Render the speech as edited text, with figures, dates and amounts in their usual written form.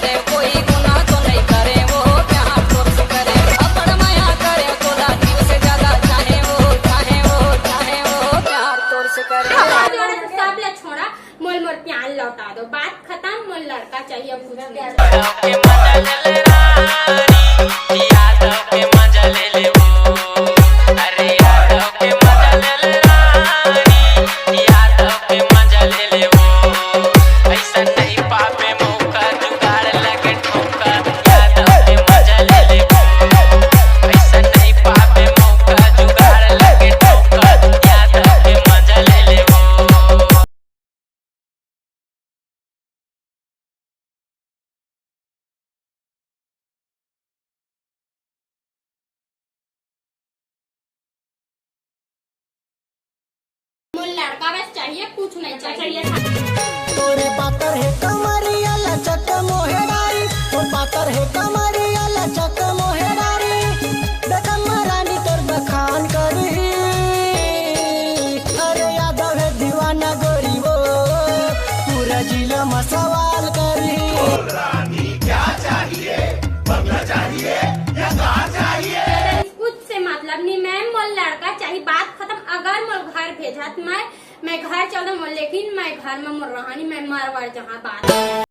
करे, कोई गुनाह तो नहीं करे, वो प्यार तोर से करे, अपड़ माया करे, तोला दिल से ज्यादा चाहे वो प्यार तोर से करे। सब ले छोड़ा, मोल मोर प्यार लौटा दो, बात खत्म। मोल लड़का चाहिए कुछ नहीं। लड़का बस चाहिए, कुछ नहीं चाहिए। तोरे पातर है कमरिया लचक मोहेदारी, तो पातर है कमरिया लचक मोहेदारी, देखन महारानी तोर बखान करी। अरे यादव है दीवाना गोरी वो, पूरा जिला में सवाल करी। रानी क्या चाहिए, बंगला चाहिए या कार चाहिए? कुछ से मतलब नहीं मैम, मोल लड़का चाहिए, बात खत्म। अगर मोल घर भेजत मैं घर चल दूँ, लेकिन मैं घर में मोर रहानी मैं मरवर जहाँ बात